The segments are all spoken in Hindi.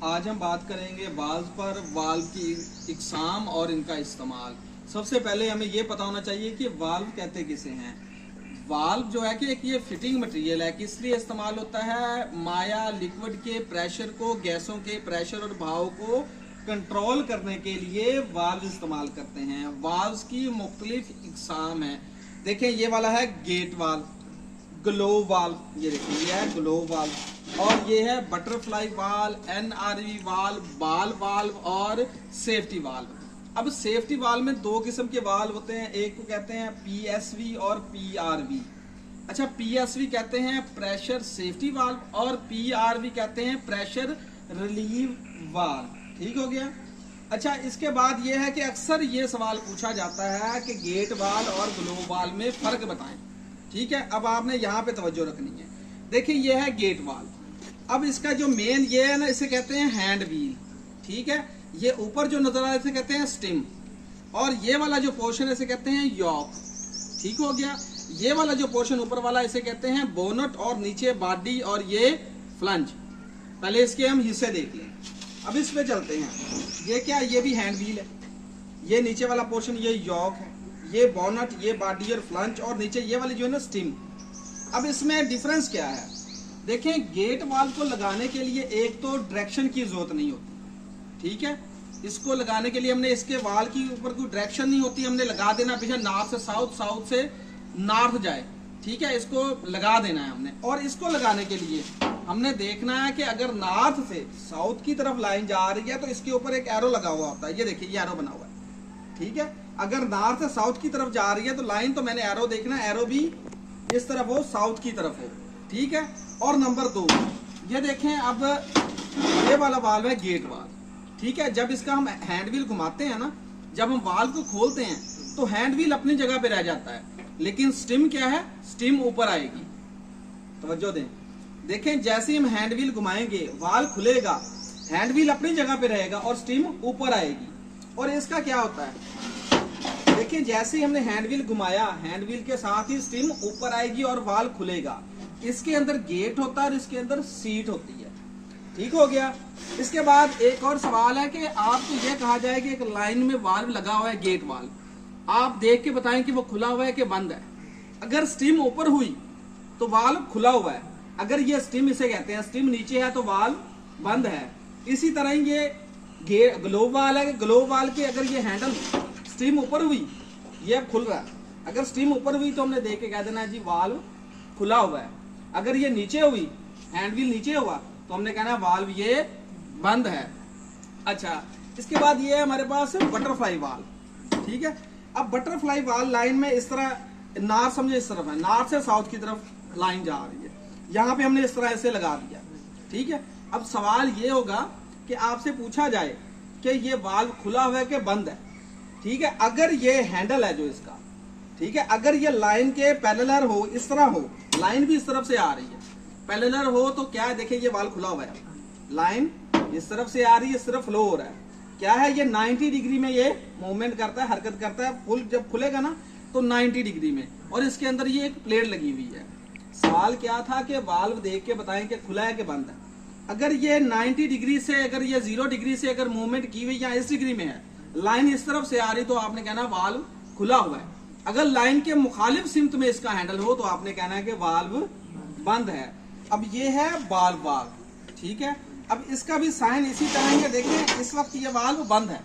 आज हम बात करेंगे वाल्व पर, वाल्व की इकसाम और इनका इस्तेमाल। सबसे पहले हमें ये पता होना चाहिए कि वाल्व कहते किसे हैं। वाल्व जो है कि एक ये फिटिंग मटेरियल है, किस लिए इस्तेमाल होता है? माया लिक्विड के प्रेशर को, गैसों के प्रेशर और बहाव को कंट्रोल करने के लिए वाल्व इस्तेमाल करते हैं। वाल्व्स की मुख्तलिफ इकसाम है। देखें, ये वाला है गेट वाल्व, ग्लोव वाल्व, ये देखिए ये है ग्लोव वाल्व, और ये है बटरफ्लाई वाल्व, एनआरवी वाल्व, बाल वाल्व और सेफ्टी वाल्व। अब सेफ्टी वाल्व में दो किस्म के वाल्व होते हैं, एक को कहते हैं पीएसवी और पीआरवी। अच्छा, पीएसवी कहते हैं प्रेशर सेफ्टी वाल्व और पीआरवी कहते हैं प्रेशर रिलीव वाल्व। ठीक हो गया। अच्छा, इसके बाद ये है कि अक्सर ये सवाल पूछा जाता है कि गेट वाल्व और ग्लोव वाल्व में फर्क बताएं। ठीक है, अब आपने यहाँ पे तवज्जो रखनी है। देखिए, ये है गेट वाल्व। अब इसका जो मेन ये है ना, इसे कहते हैं हैंड व्हील। ठीक है, ये ऊपर जो नजर आ रहा है इसे कहते हैं स्टिम, और ये वाला जो पोर्शन है इसे कहते हैं यॉक। ठीक हो गया। ये वाला जो पोर्शन ऊपर वाला इसे कहते हैं बोनट, और नीचे बॉडी और ये फ्लंज। पहले इसके हम हिस्से देख लें। अब इस पे चलते हैं। ये क्या, ये भी हैंड व्हील है। ये नीचे वाला पोर्शन ये यॉक है, ये बोनट, ये बॉडी और फ्लंज, और नीचे ये वाली जो है ना स्टिम। अब इसमें डिफरेंस क्या है? देखें, गेट वाल्व को लगाने के लिए एक तो डायरेक्शन की जरूरत नहीं होती। ठीक है, इसको लगाने के लिए हमने इसके वाल की ऊपर कोई डायरेक्शन नहीं होती, हमने लगा देना पीछे नॉर्थ से साउथ, साउथ से नॉर्थ जाए। ठीक है, इसको लगा देना है हमने। और इसको लगाने के लिए हमने देखना है कि अगर नॉर्थ से साउथ की तरफ लाइन जा रही है तो इसके ऊपर एक एरो लगा हुआ होता है। ये देखिए, ये एरो बना हुआ है। ठीक है, अगर नॉर्थ से साउथ की तरफ जा रही है तो लाइन तो मैंने एरो देखना है, एरो भी इस तरफ हो, साउथ की तरफ हो। ठीक है। और नंबर 2, ये देखें, अब ये वाला वाल्व है गेट वाल्व। ठीक है, जब इसका हम हैंड व्हील घुमाते हैं ना, जब हम वाल्व को खोलते हैं तो हैंड व्हील अपनी जगह पे रह जाता है, लेकिन स्टिम क्या है, स्टिम ऊपर आएगी। तवज्जो दें। देखें, जैसे ही हम हैंड व्हील घुमाएंगे वाल्व खुलेगा, हैंड व्हील अपनी जगह पे रहेगा और स्टिम ऊपर आएगी। और इसका क्या होता है, देखिए, जैसे ही हमने हैंड व्हील घुमाया, हैंड व्हील के साथ ही स्टिम ऊपर आएगी और वाल्व खुलेगा। इसके अंदर गेट होता है और इसके अंदर सीट होती है। ठीक हो गया। इसके बाद एक और सवाल है कि आपको यह कहा जाए कि एक लाइन में वाल्व लगा हुआ है गेट वाल्व, आप देख के बताएं कि वो खुला हुआ है कि बंद है। अगर स्टिम ऊपर हुई तो वाल्व खुला हुआ है, अगर ये स्टिम, इसे कहते हैं स्टिम, नीचे है तो वाल्व बंद है। इसी तरह ये ग्लोव वाल है, ग्लोव वाल के अगर ये हैंडल स्टिम ऊपर हुई, ये अब खुल रहा है। अगर स्टिम ऊपर हुई तो हमने देख के कह देना जी वाल्व खुला हुआ है। अगर ये नीचे हुई, हैंड व्हील नीचे हुआ, तो हमने कहना वाल्व ये बंद है। अच्छा, इसके बाद ये है हमारे पास बटरफ्लाई वाल्व। ठीक है, अब बटरफ्लाई वाल्व लाइन में इस तरह, नॉर्थ समझे इस तरफ है, नॉर्थ से साउथ की तरफ लाइन जा रही है, यहाँ पे हमने इस तरह से लगा दिया। ठीक है, अब सवाल ये होगा कि आपसे पूछा जाए कि ये वाल्व खुला हुआ है कि बंद है। ठीक है, अगर ये हैंडल है जो इसका, ठीक है, अगर ये लाइन के पैरेलल हो, इस तरह हो, लाइन भी इस तरफ से आ रही है, पैरेलल हो, तो क्या है, देखिए ये वाल्व खुला हुआ है, लाइन इस तरफ से आ रही है, इस तरफ फ्लो हो रहा है। क्या है, ये 90 डिग्री में ये मूवमेंट करता है, हरकत करता है। फुल जब खुलेगा ना तो 90 डिग्री में, और इसके अंदर ये एक प्लेट लगी हुई है। सवाल क्या था कि वाल्व देख के बताएं कि खुला है कि बंद है। अगर ये 90 डिग्री से, अगर ये 0 डिग्री से अगर मूवमेंट की हुई या इस डिग्री में है, लाइन इस तरफ से आ रही, तो आपने कहना वाल्व खुला हुआ है। अगर लाइन के मुखालिफ सिमत में इसका हैंडल हो तो आपने कहना है कि वाल्व बंद है। अब ये है बाल वाल्व। ठीक है, अब इसका भी साइन इसी तरह है। देखिए, इस वक्त ये वाल्व बंद है।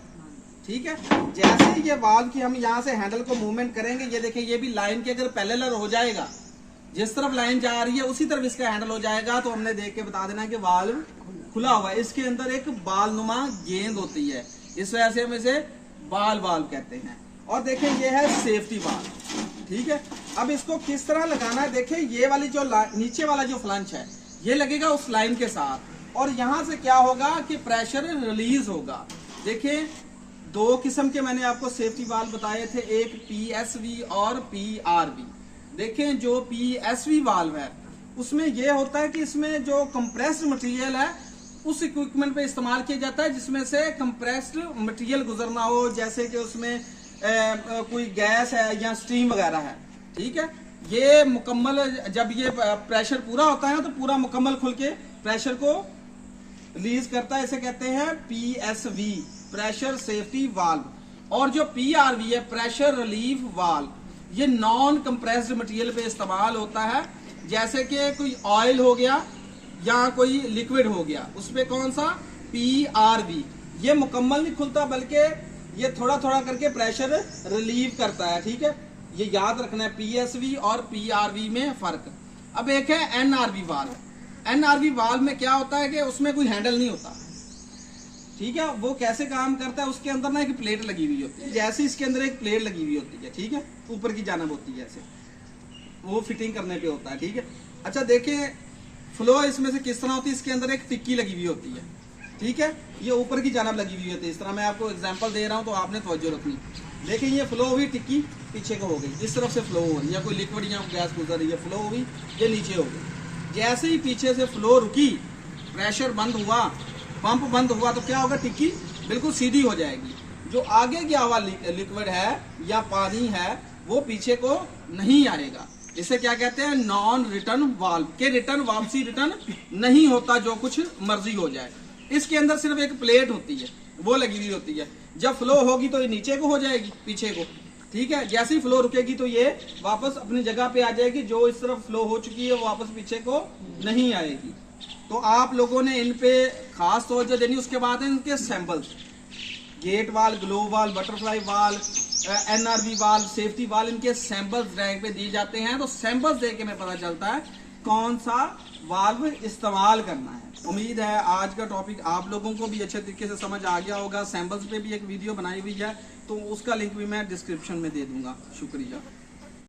ठीक है, जैसे ही ये वाल्व की हम यहाँ से हैंडल को मूवमेंट करेंगे, ये देखिए, ये भी लाइन के अगर पैरेलल हो जाएगा, जिस तरफ लाइन जा रही है उसी तरफ इसका हैंडल हो जाएगा, तो हमने देख के बता देना कि वाल्व खुला हुआ है। इसके अंदर एक बाल नुमा गेंद होती है, इस वजह से हम इसे बाल वाल्व कहते हैं। और देखें, ये है सेफ्टी वाल्व। ठीक है, अब इसको किस तरह लगाना है, देखें, ये वाली जो नीचे वाला जो फ्लंच है ये लगेगा उस लाइन के साथ, और यहां से क्या होगा कि प्रेशर रिलीज होगा। देखें, दो किस्म के मैंने आपको सेफ्टी वाल्व बताए थे, एक पीएसवी और पीआरवी। देखें, जो पीएसवी वाल्व है उसमें यह होता है कि इसमें जो कंप्रेस्ड मटेरियल है उस इक्विपमेंट पे इस्तेमाल किया जाता है जिसमें से कंप्रेस्ड मटेरियल गुजरना हो, जैसे कि उसमें कोई गैस है या स्टीम वगैरह है। ठीक है, ये मुकम्मल, जब ये प्रेशर पूरा होता है ना तो पूरा मुकम्मल खुल के प्रेशर को रिलीज करता है, इसे कहते हैं पीएसवी, प्रेशर सेफ्टी वाल्व। और जो पीआरवी है, प्रेशर रिलीफ वाल्व, ये नॉन कंप्रेस्ड मटेरियल पे इस्तेमाल होता है। जैसे कि कोई ऑयल हो गया या कोई लिक्विड हो गया, उस पे कौन सा, पीआरवी। ये मुकम्मल नहीं खुलता, बल्कि ये थोड़ा थोड़ा करके प्रेशर रिलीव करता है। ठीक है, ये याद रखना है, पीएसवी और पीआरवी में फर्क। अब एक है एनआरवी वाल्व। एनआरवी वाल्व में क्या होता है कि उसमें कोई हैंडल नहीं होता। ठीक है, वो कैसे काम करता है, उसके अंदर ना एक प्लेट लगी हुई होती है, जैसे इसके अंदर एक प्लेट लगी हुई होती है। ठीक है, ऊपर की जानब होती है, ऐसे वो फिटिंग करने पे होता है। ठीक है, अच्छा देखिए फ्लो इसमें से किस तरह होती है, इसके अंदर एक टिक्की लगी हुई होती है। ठीक है, ये ऊपर की जानब लगी हुई होती है। इस तरह मैं आपको एग्जांपल दे रहा हूं तो आपने तवज्जो रखनी। देखिए ये फ्लो हुई, टिक्की पीछे को हो गई, इस तरफ से फ्लो हो रही है, कोई लिक्विड या गैस गुजर रही है, फ्लो हुई, ये नीचे हो गई। जैसे ही पीछे से फ्लो रुकी, प्रेशर बंद हुआ, पंप बंद हुआ, तो क्या होगा, टिक्की बिल्कुल सीधी हो जाएगी। जो आगे गया हुआ लिक्विड है या पानी है, वो पीछे को नहीं आएगा। इसे क्या कहते हैं, नॉन रिटर्न वाल्व के रिटर्न वापसी रिटर्न नहीं होता, जो कुछ मर्जी हो जाए। इसके अंदर सिर्फ एक प्लेट होती है, वो लगी हुई होती है। जब फ्लो होगी तो ये नीचे को हो जाएगी, पीछे को। ठीक है, जैसे ही फ्लो रुकेगी तो ये वापस अपनी जगह पे आ जाएगी। जो इस तरफ फ्लो हो चुकी है वो वापस पीछे को नहीं आएगी। तो आप लोगों ने इन पे खास तवज्जो देनी। उसके बाद है इनके सैंपल्स, गेट वाल, ग्लो वाल, बटरफ्लाई वाल, एनआरवी वाल, सेफ्टी वाल, इनके सैंपल्स रैक पे दिए जाते हैं। तो सैंपल्स देख के हमें पता चलता है कौन सा वाल्व इस्तेमाल करना है। उम्मीद है आज का टॉपिक आप लोगों को भी अच्छे तरीके से समझ आ गया होगा। सैंपल्स पे भी एक वीडियो बनाई हुई है, तो उसका लिंक भी मैं डिस्क्रिप्शन में दे दूंगा। शुक्रिया।